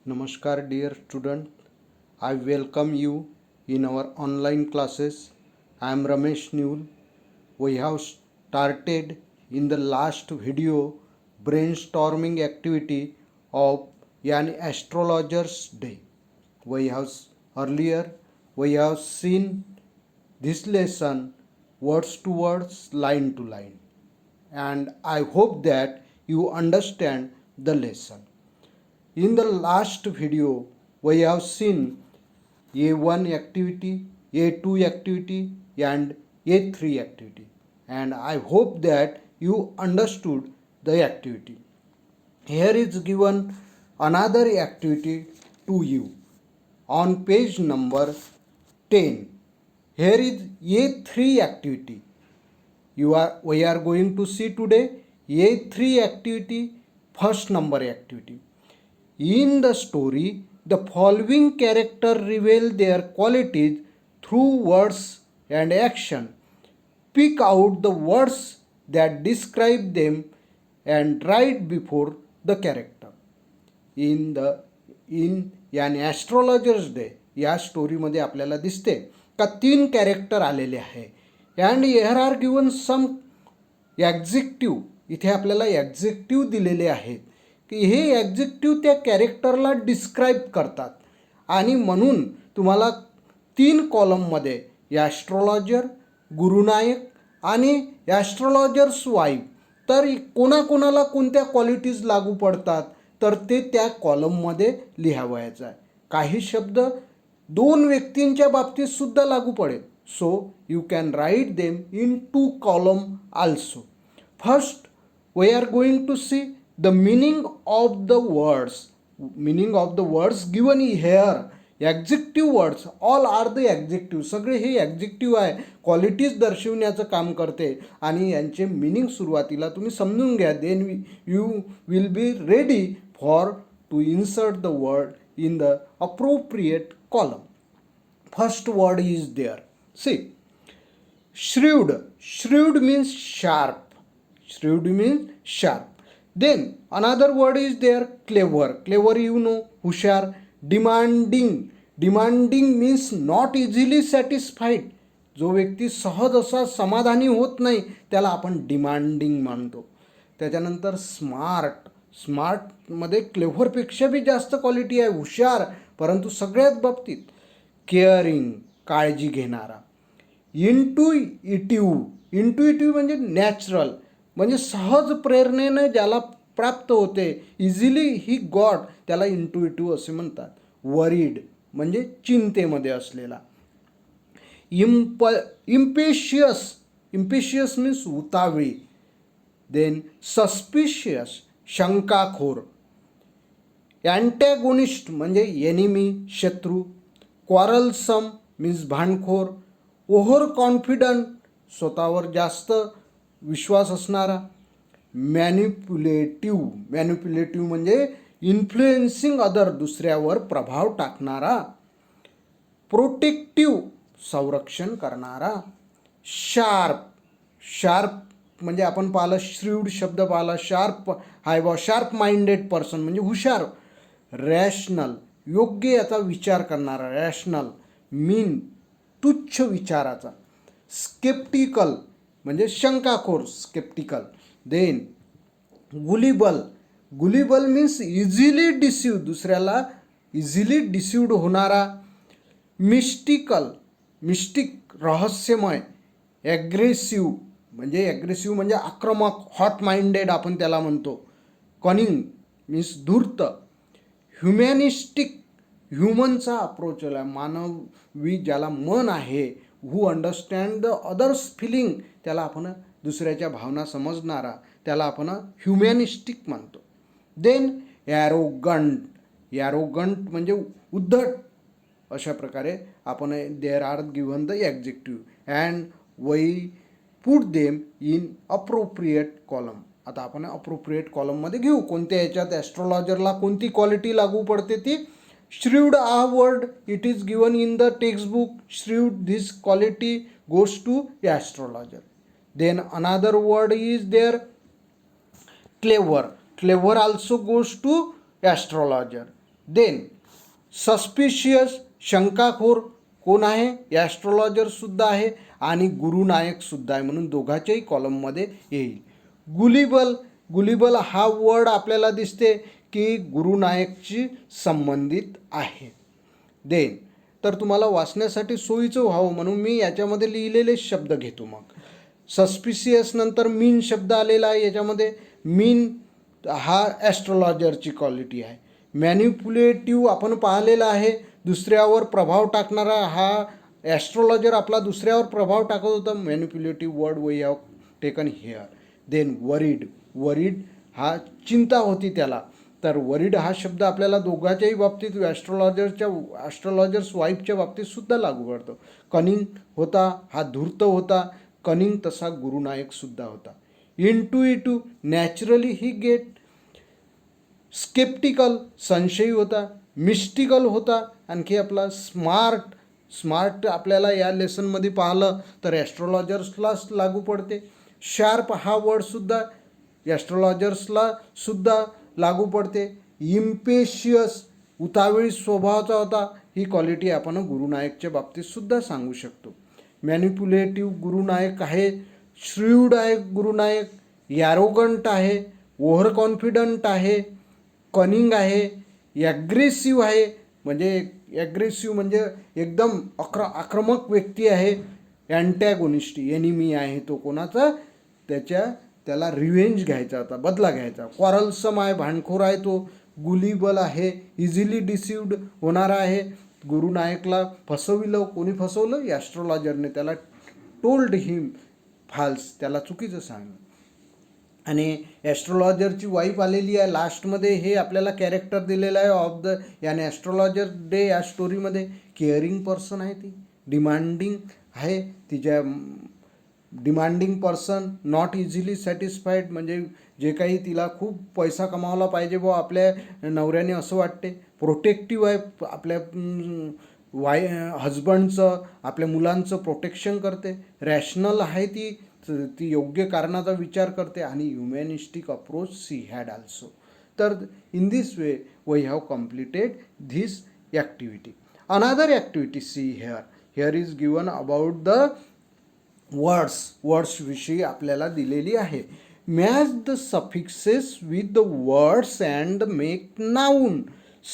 Namaskar dear student, I welcome you in our online classes. I am Ramesh Newell. We have started in the last video brainstorming activity of an astrologer's day. We have earlier we have seen this lesson words to words, line to line, and I hope that you understand the lesson. In the last video, we have seen A1 activity, A2 activity, and A3 activity, and I hope that you understood the activity. Here is given another activity to you on page number 10. Here is A3 activity. We are going to see today A3 activity, first number activity. In the story, the following characters reveal their qualities through words and action. Pick out the words that describe them and write before the character. in an astrologer's day या स्टोरीमध्ये आपल्याला दिसते का 3 character आलेले आहे and here are given some adjective. इथे आपल्याला ॲक्झेक्टिव्ह दिलेले आहेत की हे ॲक्झेक्टिव्ह त्या कॅरेक्टरला डिस्क्राईब करतात आणि म्हणून तुम्हाला 3 कॉलममध्ये ॲस्ट्रॉलॉजर, गुरुनायक आणि ॲस्ट्रॉलॉजर्स वाईफ, तर कोणाकोणाला कोणत्या क्वालिटीज लागू पडतात तर ते त्या कॉलममध्ये लिहावायचं आहे. काही शब्द 2 व्यक्तींच्या बाबतीत सुद्धा लागू पडेल. So you can write them in 2 column also. First we are going to see the meaning of the words given here. Adjective words, all are the adjective, सगळे हे ॲक्झेक्टिव्ह आहे, क्वालिटीज दर्शवण्याचं काम करते आणि यांचे मिनिंग सुरुवातीला तुम्ही समजून घ्या. Then you will be ready for to insert the word in the appropriate column. First word is there. See, shrewd. Shrewd means sharp. Shrewd means sharp. Then another word is there, clever. Clever you know, हुशार. Demanding. Demanding means not easily satisfied. जो व्यक्ती सहज असा समाधानी होत नाही त्याला आपण डिमांडिंग म्हणतो. त्याच्यानंतर स्मार्ट. स्मार्टमध्ये क्लेव्हरपेक्षा बी जास्त क्वालिटी आहे, हुशार परंतु सगळ्याच बाबतीत. केअरिंग, काळजी घेणारा. इंटुइटिव्ह. इंटुइटिव्ह म्हणजे नॅचरल, म्हणजे सहज प्रेरणेने ज्याला प्राप्त होते, इझिली ही गॉट, त्याला इंटुइटिव्ह असे म्हणतात. वरीड म्हणजे चिंतेमध्ये असलेला. इम्पेशियस. इम्पेशियस मीन्स उतावळी. देन सस्पिशियस, शंकाखोर. अँटॅगोनिस्ट म्हणजे एनिमी, शत्रू. क्वारलसम मीन्स भांडखोर. ओव्हर कॉन्फिडंट, स्वतःवर जास्त विश्वास असणारा. मॅनिप्युलेटिव्ह. मॅनिप्युलेटिव्ह म्हणजे इन्फ्लुएन्सिंग अदर, दुसऱ्यावर प्रभाव टाकणारा. प्रोटेक्टिव्ह, संरक्षण करणारा. शार्प. शार्प म्हणजे आपण पाहिलं, श्रीवड शब्द पाहिला, शार्प हाय बॉ, शार्प माइंडेड पर्सन म्हणजे हुशार. रॅशनल, योग्य याचा विचार करणारा, रॅशनल. मीन, तुच्छ विचाराचा. स्केप्टिकल म्हणजे शंकाखोर, sceptical. Then gullible. Gullible means easily deceive, दुसऱ्याला इझिली डिसिव्ड होणारा. मिस्टिकल, मिस्टिक, रहस्यमय. ॲग्रेसिव्ह म्हणजे आक्रमक, हॉट माइंडेड आपण त्याला म्हणतो. कनिंग मीन्स धूर्त. ह्युमॅनिस्टिक, ह्युमनचा अप्रोच आहे, मानवी ज्याला मन आहे, who understand the others feeling, त्याला आपण दुसऱ्याच्या भावना समजणारा, त्याला आपण ह्युमॅनिस्टिक म्हणतो. Then arrogant. ॲरोगंट म्हणजे उद्धट. अशा प्रकारे आपण there are given the adjective and we put them in appropriate column. आता आपण अप्रोप्रिएट कॉलममध्ये घेऊ. कोणत्या याच्यात ॲस्ट्रॉलॉजरला कोणती क्वालिटी लागू पडते ती. Shrewd, a word, it is given in the textbook. Shrewd, this quality goes to astrologer. Then another word is there, clever. Clever also goes to astrologer. Then suspicious, शंकाखोर कोण आहे? ॲस्ट्रॉलॉजरसुद्धा आहे आणि गुरुनायकसुद्धा आहे, म्हणून दोघांच्याही कॉलममध्ये येईल. गुलिबल, गुलिबल हा वर्ड आपल्याला दिसते की गुरुनायकशी संबंधित आहे. देन तर तुम्हाला वाचण्यासाठी सोयीचं व्हावं म्हणून मी याच्यामध्ये लिहिलेले शब्द घेतो. मग सस्पिशियस नंतर मीन शब्द आलेला आहे. याच्यामध्ये मीन हा ॲस्ट्रॉलॉजरची क्वालिटी आहे. मॅनिप्युलेटिव्ह आपण पाहिलेला आहे, दुसऱ्यावर प्रभाव टाकणारा हा ॲस्ट्रॉलॉजर आपला दुसऱ्यावर प्रभाव टाकत होता. Manipulative word we have taken here. Then worried, worried हा चिंता होती त्याला, तर वरीड हा शब्द आपल्याला दोघांच्याही बाबतीत ॲस्ट्रॉलॉजर्स वाईफच्या बाबतीत सुद्धा लागू पडतो. कनिंग होता हा धूर्त होता, कनिंग तसा गुरुनायकसुद्धा होता. इंटुइटिव्ह नॅचरली ही गेट, स्केप्टिकल संशयी होता, मिस्टिकल होता. आणखी आपला स्मार्ट, स्मार्ट आपल्याला या लेसनमध्ये पाहिलं तर ॲस्ट्रॉलॉजर्सलाच लागू पडते. शार्प हा वर्डसुद्धा ॲस्ट्रॉलॉजर्सला सुद्धा लागू पडते. इम्पेशियस उतावळी स्वभावाचा होता, ही क्वालिटी आपण गुरुनायकच्या बाबतीत सुद्धा सांगू शकतो. मॅनिप्युलेटिव्ह गुरुनायक आहे, श्रीवड आहे गुरुनायक, ॲरोगंट आहे, ओव्हर कॉन्फिडंट आहे, कनिंग आहे, ॲग्रेसिव्ह आहे, म्हणजे ॲग्रेसिव्ह म्हणजे एकदम आक्रमक व्यक्ती आहे. अँटॅगोनिस्ट एनिमी आहे तो कोणाचा? त्याला रिव्हेंज घ्यायचा होता, बदला घ्यायचा. क्वारलसम आहे, भांडखोर आहे तो. गुलिबल आहे, इझिली डिसिव्ड होणारा आहे. गुरुनायकला फसविलं, कोणी फसवलं? ॲस्ट्रॉलॉजरने त्याला टोल्ड हिम फाल्स, त्याला चुकीचं सांगलं. आणि ॲस्ट्रॉलॉजरची वाईफ आलेली आहे लास्टमध्ये, हे आपल्याला कॅरेक्टर दिलेलं आहे ऑफ द याने ॲस्ट्रॉलॉजर डे या स्टोरीमध्ये. केअरिंग पर्सन आहे ती, डिमांडिंग आहे, तिच्या demanding person, not easily satisfied, म्हणजे जे काही तिला खूप पैसा कमावला पाहिजे बुवा आपल्या नवऱ्याने असं वाटते. प्रोटेक्टिव्ह आहे, आपल्या हजबंडचं, आपल्या मुलांचं प्रोटेक्शन करते. रॅशनल आहे ती योग्य कारणाचा विचार करते. आणि humanistic approach she had also. तर in this way we have completed this activity. Another activity see here is given about the वर्ड्सविषयी आपल्याला दिलेली आहे. Match the suffixes with the words and make noun.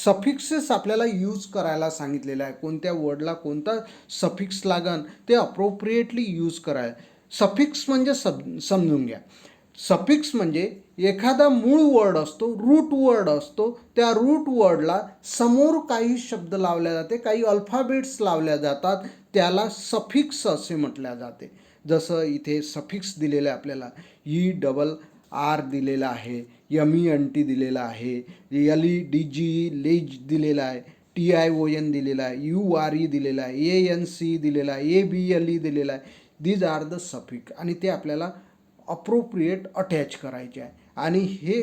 Suffixes आपल्याला use करायला सांगितलेलं आहे. कोणत्या वर्डला कोणता सफिक्स लागन ते अप्रोप्रिएटली यूज करायला. सफिक्स म्हणजे समजून घ्या. सफिक्स म्हणजे एखादा मूळ वर्ड असतो, रूट वर्ड असतो, त्या रूट वर्डला समोर काही शब्द लावल्या जाते, काही अल्फाबेट्स लावल्या जातात, त्याला सफिक्स असे म्हटल्या जाते. जसं इथे सफिक्स दिलेलं आहे आपल्याला, ERR दिलेला आहे, MENT दिलेला आहे, LEDG लेज दिलेला आहे, TION दिलेला आहे, URE दिलेला आहे, ANC दिलेला आहे, ABLE दिलेला आहे. दीज आर द सफिक्स आणि ते आपल्याला अप्रोप्रिएट अटॅच करायचे आहे. आणि हे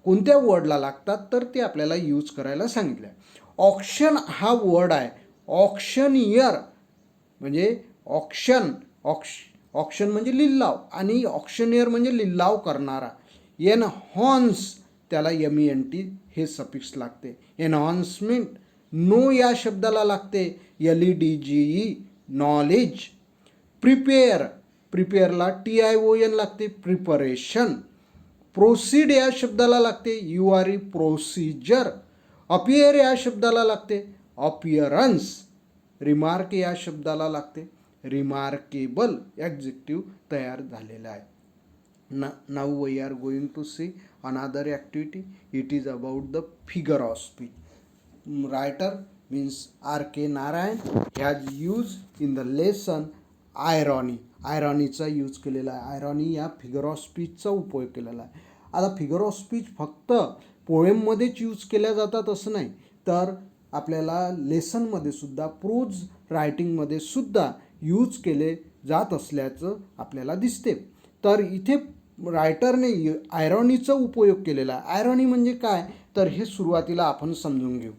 कोणत्या वर्डला लागतात तर ते आपल्याला यूज करायला सांगितलं आहे. ऑक्शन हा वर्ड आहे. ऑक्शनियर म्हणजे ऑक्शन म्हणजे लिलाव आणि ऑक्शनियर म्हणजे लिलाव करणारा. एनहॉन्स त्याला MENT हे सफिक्स लागते. एनहॉन्समेंट नो या शब्दाला लागते, LEDGE नॉलेज. प्रिपेअरला TION लागते, प्रिपरेशन. प्रोसीड या शब्दाला लागते, URE प्रोसिजर. अपियर या शब्दाला लागते, अपियरन्स. रिमार्क या शब्दाला लागते, रिमार्केबल. ॲडजेक्टिव्ह तयार झालेला आहे. Now we are going to see another activity. It is about the figure of speech. Writer means R.K. Narayan has use in the lesson irony. आयरॉनीचा यूज केलेला आहे. आयरॉनी या फिगर ऑफ स्पीचचा उपयोग केलेला आहे. आता फिगर ऑफ स्पीच फक्त पोएममध्येच यूज केल्या जातात असं नाही, तर आपल्याला लेसनमध्ये सुद्धा, प्रोज रायटिंगमध्ये सुद्धा यूज केले जात असल्याचं आपल्याला दिसते. तर इथे रायटरने आयरॉनीचा उपयोग केलेला आहे. आयरॉनी म्हणजे काय तर हे सुरुवातीला आपण समजून घेऊ.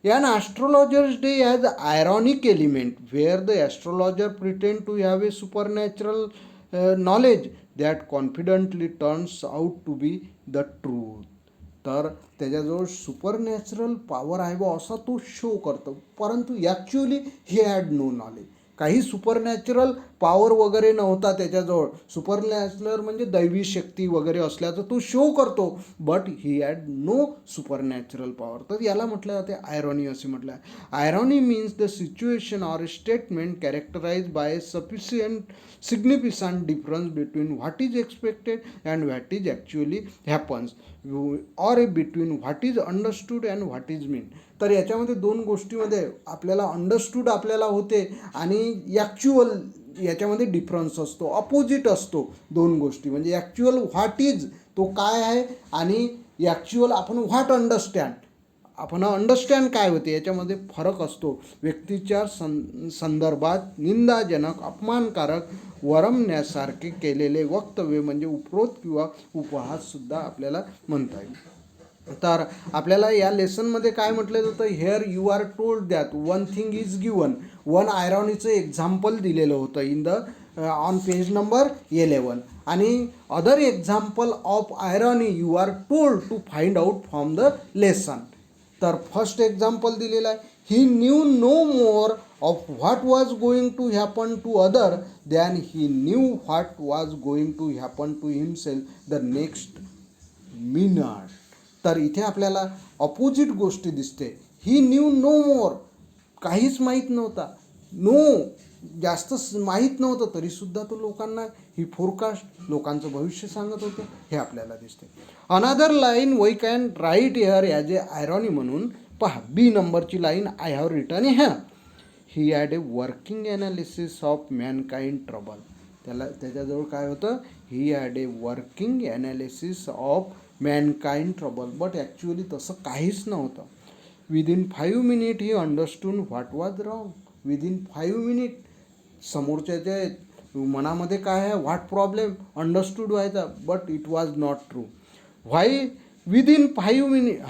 An astrologer's day has ironic element where the astrologer pretend to have a supernatural knowledge that confidently turns out to be the truth. तर त्याच्याजवळ सुपरनॅचरल पॉवर आहे बा असा तो शो करतो, परंतु actually he had no knowledge. काही supernatural power वगैरे नव्हता त्याच्याजवळ. सुपरनॅचरल म्हणजे दैवी शक्ती वगैरे असल्याचं तो शो करतो, but he had no supernatural power. तर याला म्हटलं जाते आयरॉनी असे म्हटलं आहे. Irony means the situation or statement characterize by sufficient significant difference between what is expected and what is actually happens or between what is understood and what is mean. तर याच्यामध्ये दोन गोष्टीमध्ये आपल्याला अंडरस्टूड आपल्याला होते आणि ॲक्च्युअल याच्यामध्ये difference असतो, अपोजिट असतो दोन गोष्टी. म्हणजे ॲक्च्युअल व्हॉट इज तो काय आहे आणि ॲक्च्युअल आपण व्हॉट आपण अंडरस्टँड काय होते याच्यामध्ये फरक असतो. व्यक्तीच्या संदर्भात निंदाजनक, अपमानकारक, वरमण्यासारखे केलेले वक्तव्य म्हणजे उपरोध किंवा उपहाससुद्धा आपल्याला म्हणता येईल. तर आपल्याला या लेसनमध्ये काय म्हटलं जातं, here you are told that one thing is given. One आयरॉनीचं एक्झाम्पल दिलेलं होतं in the on page number 11. आणि other example of irony you are told to find out from the lesson. तर फर्स्ट एक्झाम्पल दिलेलं आहे, he knew no more of what was going to happen to other than he knew what was going to happen to himself the next minute. तर इथे आपल्याला opposite गोष्टी दिसते. ही knew no मोर, काहीच माहीत नव्हता, नो जास्त माहीत नव्हतं तरीसुद्धा तो लोकांना ही फोरकास्ट लोकांचं भविष्य सांगत होते, हे आपल्याला दिसते. Another line we can write here as a irony म्हणून पहा, बी नंबरची लाईन आय हॅव रिटन ह्या. He had a working analysis of mankind trouble. त्याच्याजवळ काय होतं, he had a working analysis of mankind trouble, but actually तसं काहीच नव्हतं. Within 5 minute he understood what was wrong. Within 5 minute समोरच्याच्या मनामध्ये काय आहे, व्हॉट प्रॉब्लेम अंडरस्टूड व्हायचा, but it was not true. Why within 5 minute.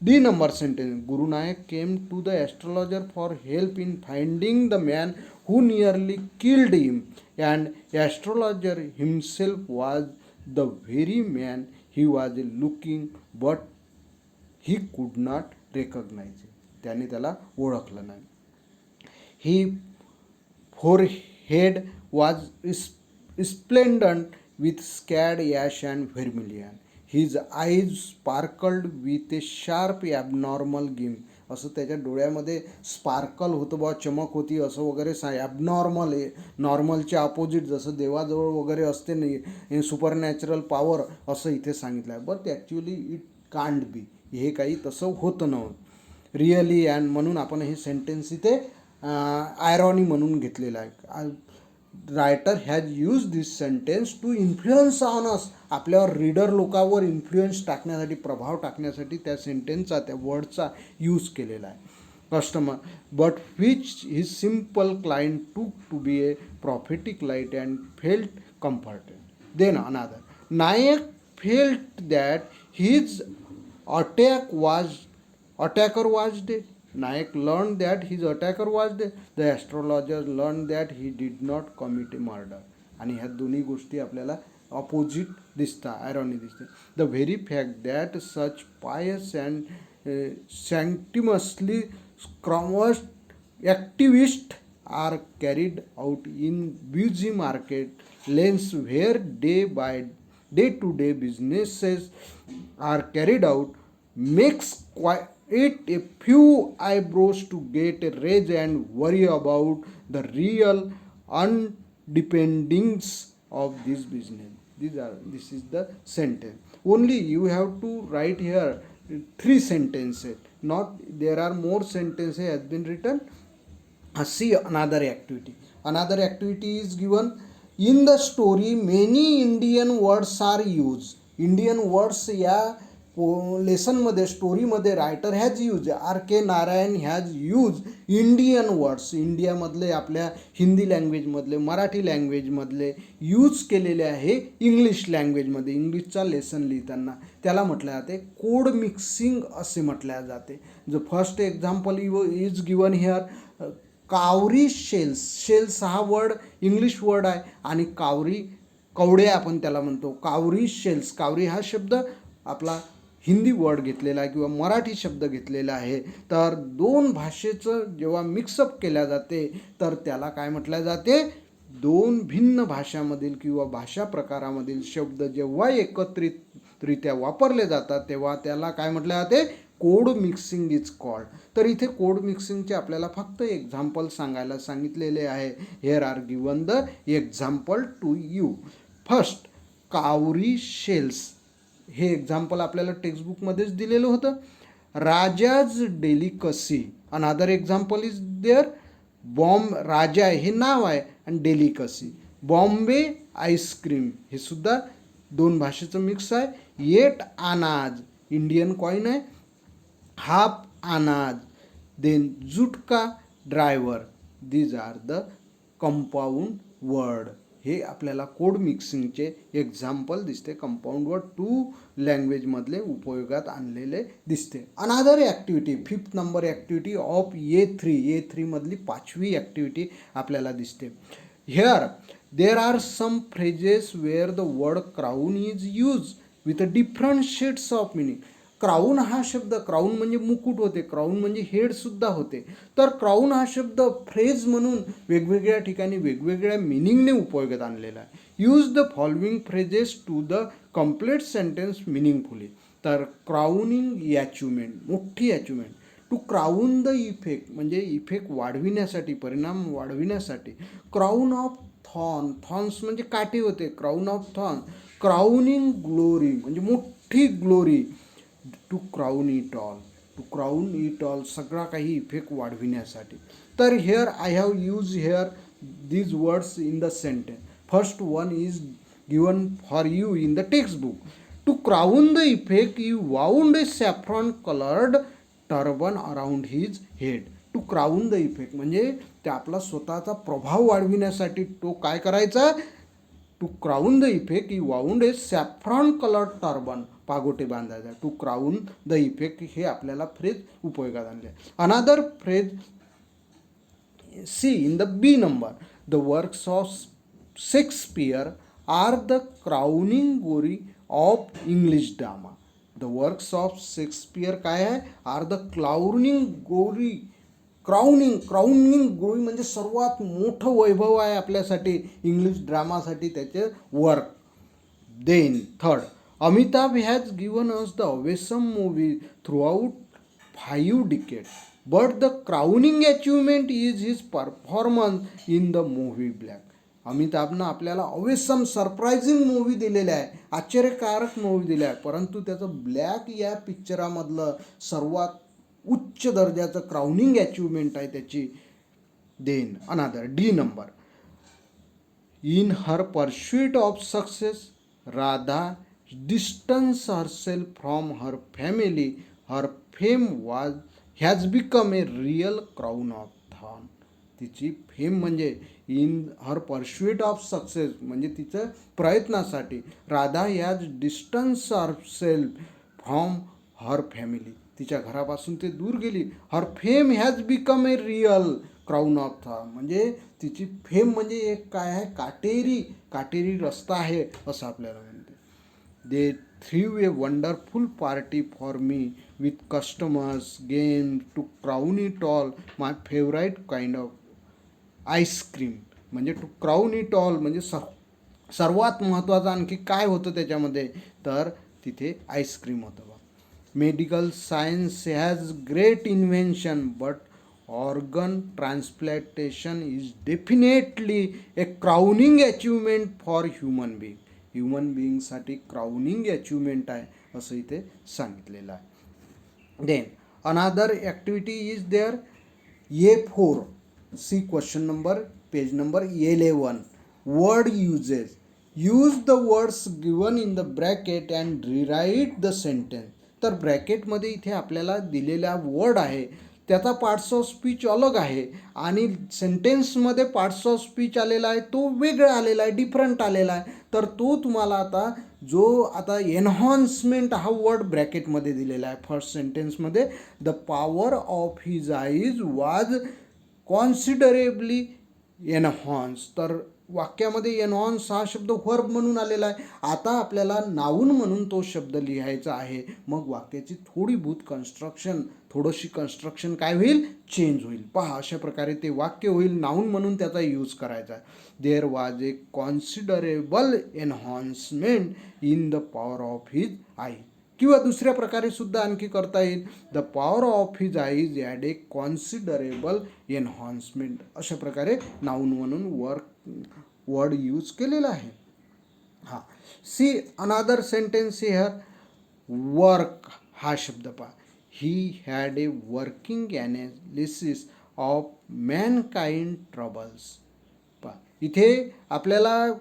D number sentence, Guru Nayak came to the astrologer for help in finding the man who nearly killed him and astrologer himself was the very man he was looking but he could not recognise. त्याने त्याला ओळखलं नाही. ही forehead was splendid with scared ash and vermilion. His eyes sparkled with a sharp abnormal gleam. असं त्याच्या डोळ्यामध्ये sparkle होतं बा, चमक होती असं वगैरे ॲबनॉर्मल आहे. नॉर्मलच्या अपोजिट जसं देवाजवळ वगैरे असते नाही सुपरनॅचरल पॉवर, असं इथे सांगितलं आहे. But actually it can't be, हे काही तसं होतं नव्हतं रिअली. अँड म्हणून आपण हे सेंटेन्स इथे आयरॉनी म्हणून घेतलेला आहे. Writer has use this sentence to influence on us. आपल्यावर रीडर लोकांवर इन्फ्लुएन्स टाकण्यासाठी, प्रभाव टाकण्यासाठी त्या सेंटेन्सचा, त्या वर्डचा यूज केलेला आहे. Customer but which his simple client took to be a prophetic light and felt comforted. Then another, Nayak felt that his attacker was dead. Nayak learned that his attacker was dead. The astrologer learned that he did not commit a murder. आणि ह्या दोन्ही गोष्टी आपल्याला opposite दिसतात, irony दिसते. The very fact that such pious and sanctimoniously स्क्रॉमस्ट activist are carried out in busy market lanes where day to day businesses are carried out makes quite a few eyebrows to get a raise and worry about the real undependings of this business. This is the sentence. Only you have to write here 3 sentences. Not there are more sentences has been written. See another activity. Another activity is given. In the story, many Indian words are used. Indian words या लेसनमध्ये, स्टोरीमध्ये writer has use, R K Narayan has use Indian words. इंडियामधले, आपल्या हिंदी लँग्वेजमधले, मराठी लँग्वेजमधले use केलेले आहे English लँग्वेजमध्ये. इंग्लिशचा लेसन लिहिताना त्याला म्हटलं जाते कोड मिक्सिंग असे म्हटले जाते. जो first example is given here, cowrie shells. Shells हा वर्ड इंग्लिश वर्ड आहे आणि कावरी, कवडे आपण त्याला म्हणतो. कावरी शेल्स, कावरी हा शब्द आपला हिंदी वर्ड घेतलेला आहे किंवा मराठी शब्द घेतलेला आहे, तर दोन भाषेचं जेव्हा मिक्सअप केल्या जाते तर त्याला काय म्हटलं जाते, दोन भिन्न भाषांमधील किंवा भाषा प्रकारामधील शब्द जेव्हा एकत्रितरित्या वापरले जातात तेव्हा त्याला काय म्हटलं जाते, कोड मिक्सिंग इज कॉल्ड. तर इथे कोड मिक्सिंगचे आपल्याला फक्त एक्झाम्पल सांगायला सांगितलेले आहे. Here are given the example to you. First, cowrie shells. हे एक्झाम्पल आपल्याला टेक्स्टबुकमध्येच दिलेलं होतं. Raja's delicacy. Another example is there. Raja हे नाव आहे आणि डेलिकसी. बॉम्बे आईस्क्रीम हे सुद्धा दोन भाषेचं मिक्स आहे. येट अनाज इंडियन कॉईन आहे. Half annas. Then jutka driver. These are the compound word. हे आपल्याला कोड मिक्सिंगचे एक्झाम्पल दिसते. कंपाऊंड वर्ड टू लँग्वेजमधले उपयोगात आणलेले दिसते. अनादर activity, 5th number activity of A3 मधली 5वी ॲक्टिव्हिटी आपल्याला दिसते. Here there are some phrases where the word crown is use with different shades of meaning. Crown हा शब्द, क्राऊन म्हणजे मुकुट होते, क्राऊन म्हणजे हेडसुद्धा होते. तर क्राऊन हा शब्द फ्रेज म्हणून वेगवेगळ्या ठिकाणी वेगवेगळ्या मिनिंगने उपयोगात आणलेला आहे. Use the following phrases to the complete sentence meaningfully. तर क्राउनिंग अचिव्हमेंट, मोठी achievement. To crown the effect म्हणजे इफेक्ट वाढविण्यासाठी, परिणाम वाढविण्यासाठी. क्राऊन ऑफ थॉर्न, थॉर्न्स म्हणजे काटे होते, crown of thorn. Crowning glory म्हणजे मोठी glory. To crown it all, to crown it all सगळा काही इफेक्ट वाढविण्यासाठी. तर here I have use here these words in the sentence. First one is given for you in the textbook. To crown the effect, he wound a saffron colored turban around his head. To crown the effect म्हणजे ते आपला स्वतःचा प्रभाव वाढविण्यासाठी तो काय करायचा. To crown the effect he wound a saffron colour turban, पागोटे बांधायचा. टू क्राऊन द इफेक्ट हे आपल्याला फ्रेज उपयोगात आणले. Another phrase see in the B number. The works of Shakespeare are the crowning glory of English drama. The works of Shakespeare काय आहे, are the crowning glory. Crowning glory म्हणजे सर्वात मोठं वैभव आहे आपल्यासाठी इंग्लिश ड्रामासाठी त्याचे work. Then third, Amitabh has given us the awesome movie throughout 5 decades. But the crowning achievement is his performance in the movie Black. अमिताभनं आपल्याला अवेसम सरप्रायझिंग मूवी दिलेला आहे, आश्चर्यकारक मूवी दिला आहे, परंतु त्याचं ब्लॅक या पिक्चरामधलं सर्वात उच्च दर्जाचं क्राउनिंग अचिव्हमेंट आहे त्याची. देन अनादर D number. In her pursuit of success, Radha distanced herself from her family. Her fame has become a real crown of thorn. तिची फेम म्हणजे in her pursuit of success म्हणजे तिचं प्रयत्नासाठी. Radha has distance herself from her family. तिच्या घरापासून ते दूर गेली. Her fame has become a real crown of thorn म्हणजे तिची फेम म्हणजे एक काय आहे, काटेरी रस्ता आहे असं आपल्याला म्हणते. दे threw a wonderful party for me with customers, games, to crown it all, my favorite kind of ice cream. म्हणजे टू क्राऊन इट ऑल म्हणजे सर्वात महत्त्वाचं आणखी काय होतं त्याच्यामध्ये, तर तिथे आईस्क्रीम होतं. Medical science has great invention but organ transplantation is definitely a crowning achievement for human being. Human बिईंगसाठी क्राउनिंग अचिव्हमेंट आहे असं इथे सांगितलेलं आहे. Then another activity is there A4. See question number page number 11. Word uses. Use the words given in the bracket and rewrite the sentence. तर ब्रॅकेटमध्ये इथे आपल्याला दिलेला वर्ड आहे त्याचा पार्ट्स ऑफ स्पीच अलग आहे आणि सेंटेन्समध्ये पार्ट्स ऑफ स्पीच आलेला आहे तो वेगळा आलेला आहे, डिफरंट आलेला आहे. तर तो तुम्हाला आता एन्हान्समेंट हा वर्ड ब्रॅकेटमध्ये दिलेला आहे. फर्स्ट सेंटेन्समध्ये the power of his eyes was considerably enhance. तर वाक्यामध्ये एनहॉन्स हा शब्द व्हर्ब म्हणून आलेला आहे. आता आपल्याला नाऊन म्हणून तो शब्द लिहायचा आहे. मग वाक्याची थोडीशी कन्स्ट्रक्शन काय होईल, चेंज होईल. पहा अशा प्रकारे ते वाक्य होईल. नाऊन म्हणून त्याचा यूज करायचा आहे. There was a considerable enhancement in the power of his eye. किंवा दुसऱ्या प्रकारे सुद्धा आणखी करता येईल, the power of his eyes had a considerable enhancement. अशा प्रकारे नाऊन म्हणून वर्ड यूज केलेला आहे. हां, सी अनादर सेंटेन्स हिअर. वर्क हा शब्द पहा. ही had a working analysis of Mankind troubles. पहा इथे आपल्याला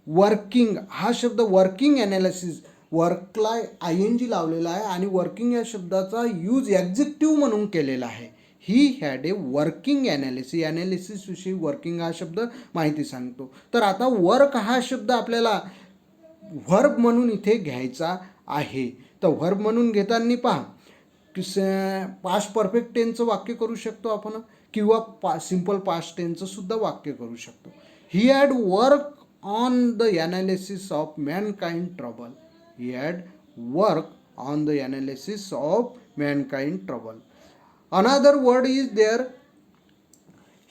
वर्किंग हा शब्द, वर्किंग ॲनालिसिस, वर्कला ING लावलेला आहे आणि वर्किंग या शब्दाचा यूज ॲडजेक्टिव्ह म्हणून केलेला आहे. ही हॅड ए वर्किंग ॲनालिसिसविषयी वर्किंग हा शब्द माहिती सांगतो. तर आता वर्क हा शब्द आपल्याला व्हर्ब म्हणून इथे घ्यायचा आहे. तर व्हर्ब म्हणून घेताना पहा, पास्ट परफेक्ट टेन्सचं वाक्य करू शकतो आपण, किंवा सिम्पल पास्ट टेन्सचं सुद्धा वाक्य करू शकतो. He had work on the analysis of mankind trouble. He had worked on the analysis of mankind trouble. Another word is there.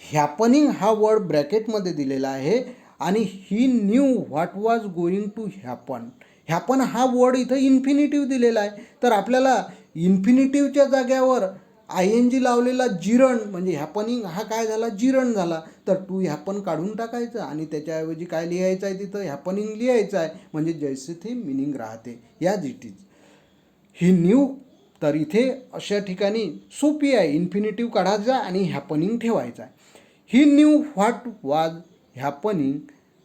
Happening हा वर्ड ब्रॅकेटमध्ये दिलेला आहे आणि he knew what was going to happen. Happen हा word इथं infinitive दिलेला आहे. तर आपल्याला इन्फिनिटिव्हच्या जाग्यावर ING लावलेला जिरण म्हणजे हॅपनिंग हा काय झाला, जिरण झाला. तर टू हॅपन काढून टाकायचं आणि त्याच्याऐवजी काय लिहायचं आहे, तिथं हॅपनिंग लिहायचं आहे. म्हणजे जैसे ते मिनिंग राहते. याज इट इज. ही न्यू, तर इथे अशा ठिकाणी सोपी आहे. इन्फिनिटिव्ह काढायचा आणि हॅपनिंग ठेवायचा आहे. He knew what was happening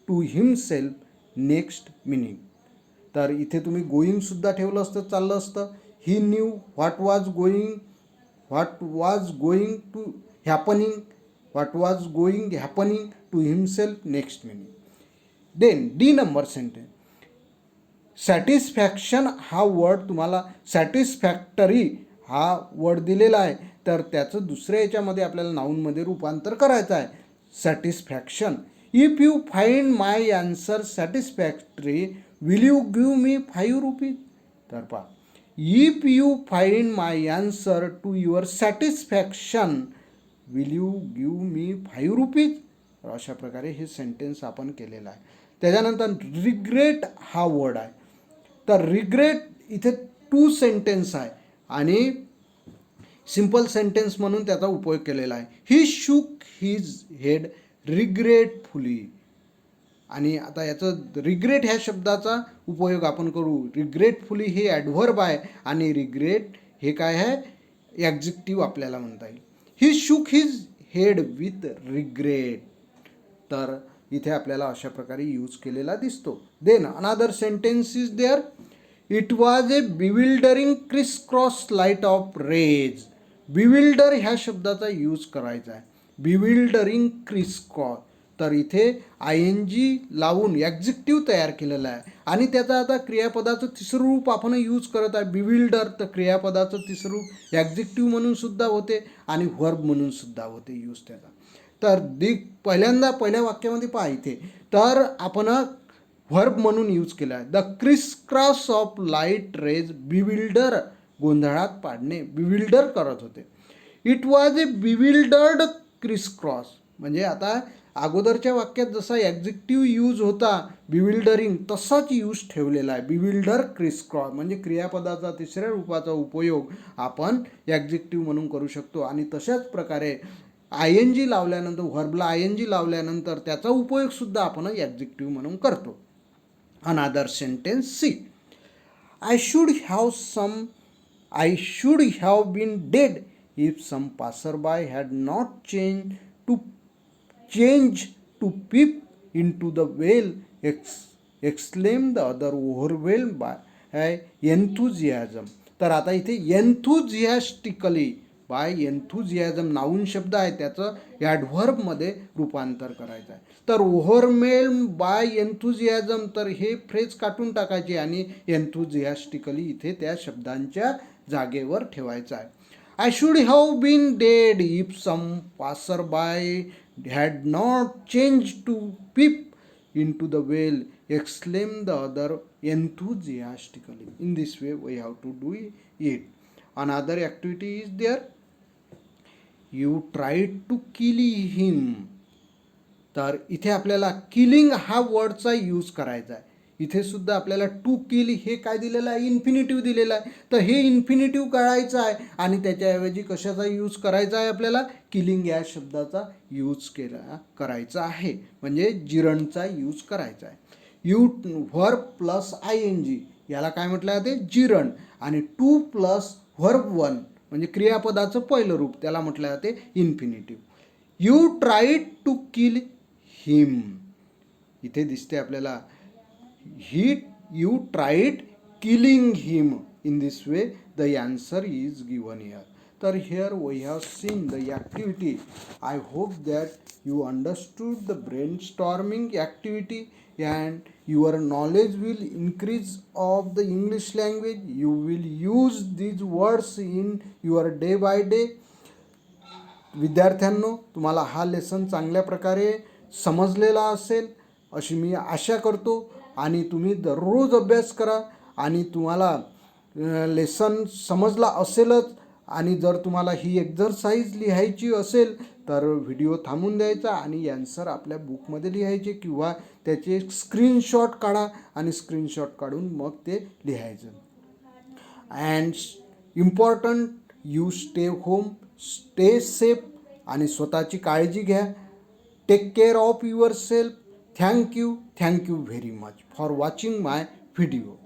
to himself next meaning. तर इथे तुम्ही गोईंगसुद्धा ठेवलं असतं चाललं असतं. He knew what was going to happening, what was going happening to himself next meaning. Then D number sentence. Satisfaction हा वर्ड तुम्हाला, सॅटिस्फॅक्टरी हा वर्ड दिलेला आहे. तर त्याचं दुसऱ्या याच्यामध्ये आपल्याला नाऊनमध्ये रूपांतर करायचं आहे. Satisfaction. If you find my answer satisfactory will you give me 5 rupees. तर पहा, if you find my answer to your satisfaction will you give me 5 rupees. अशा प्रकारे हे सेंटेन्स आपण केलेलं आहे. त्याच्यानंतर रिग्रेट हा वर्ड आहे. तर रिग्रेट इथे 2 सेंटेन्स आहे आणि सिम्पल सेंटेन्स म्हणून त्याचा उपयोग केलेला आहे. ही शूक हिज हेड रिग्रेटफुली. आणि आता याचं रिग्रेट ह्या शब्दाचा उपयोग आपण करू. रिग्रेटफुली हे ॲडव्हर्ब आहे आणि रिग्रेट हे काय आहे, ॲडजेक्टिव्ह आपल्याला म्हणता येईल. He shook his head with regret. तर इथे आपल्याला अशा प्रकारे यूज केलेला दिसतो. Then another sentence is there. It was a bewildering criss cross light of rays. Bewilder ह्या शब्दाचा यूज करायचा आहे. Bewildering criss cross. तर इथे ING लावून ॲडजेक्टिव्ह तयार केलेला आहे आणि त्याचा आता क्रियापदाचं तिसरं रूप आपण यूज करत आहे. बिविल्डर, तर क्रियापदाचं तिसरं रूप ॲडजेक्टिव्ह म्हणून सुद्धा होते आणि व्हर्ब म्हणून सुद्धा होते यूज त्याचा. तर पहिल्या वाक्यामध्ये पहा इथे, तर आपण व्हर्ब म्हणून यूज केला आहे. The criss cross of light rays bewilder. गोंधळात पाडणे, बिविल्डर करत होते. It was A bewildered criss cross. म्हणजे आता अगोदरच्या वाक्यात जसा ॲडजेक्टिव्ह यूज होता बिविल्डरिंग, तसाच यूज ठेवलेला आहे. बिविल्डर क्रिस क्रॉस म्हणजे क्रियापदाचा तिसऱ्या रूपाचा उपयोग आपण ॲडजेक्टिव्ह म्हणून करू शकतो. आणि तशाच प्रकारे ING लावल्यानंतर, व्हर्बला ING लावल्यानंतर त्याचा उपयोगसुद्धा आपण ॲडजेक्टिव्ह म्हणून करतो. Another sentence see. I should have been dead if some passerby had not changed to peep into the well, exclaimed the other, overwhelmed by enthusiasm. तर आता इथे enthusiastically, बाय एन्थुझियाझम नाऊन शब्द आहे, त्याचं ॲडव्हर्बमध्ये रूपांतर करायचं आहे. तर ओव्हरवेल्म बाय एन्थुझियाझम, तर हे फ्रेज काटून टाकायचे आणि एन्थुझियास्टिकली इथे त्या शब्दांच्या जागेवर ठेवायचं आहे. I should have been dead if some passerby had not changed to peep into the well, exclaimed the other enthusiastically. In this way, we have to do it. Another activity is there. You tried to kill him. तर इथे आपल्याला killing हा वर्डचा use करायचा आहे. इथे सुद्धा आपल्याला to kill हे काय दिलेलं आहे, इन्फिनिटिव्ह दिलेलं आहे. तर हे इन्फिनिटिव्ह काढायचं आहे आणि त्याच्याऐवजी कशाचा यूज करायचा आहे, आपल्याला किलिंग या शब्दाचा यूज करायचा आहे, म्हणजे जिरणचा यूज करायचा आहे. यू व्हर्ब प्लस ING याला काय म्हटलं जाते, जिरण. आणि टू प्लस व्हर्ब वन म्हणजे क्रियापदाचं पहिलं रूप, त्याला म्हटलं जाते infinitive. You tried to kill him. इथे दिसते आपल्याला you tried killing him. In this way the answer is given here. तर here we have seen the activity. I hope that you understood the brain storming activity and your knowledge will increase of the English language. You will use these words in your day by day. विद्यार्थ्यांनो, तुम्हाला हा lesson चांगल्या प्रकारे समजलेला असेल अशी मी आशा करतो. आणि तुम्ही दररोज अभ्यास करा आणि तुम्हाला लेसन समजला असेलच. आणि जर तुम्हाला ही एक्झरसाइज लिहायची असेल तर व्हिडिओ थांबून द्यायचा आणि ॲन्सर आपल्या बुकमध्ये लिहायचे किंवा त्याचे स्क्रीनशॉट काढा आणि स्क्रीनशॉट काढून मग ते लिहायचं. And important, you stay home, stay safe आणि स्वतःची काळजी घ्या. Take care of yourself. Thank you very much for watching my video.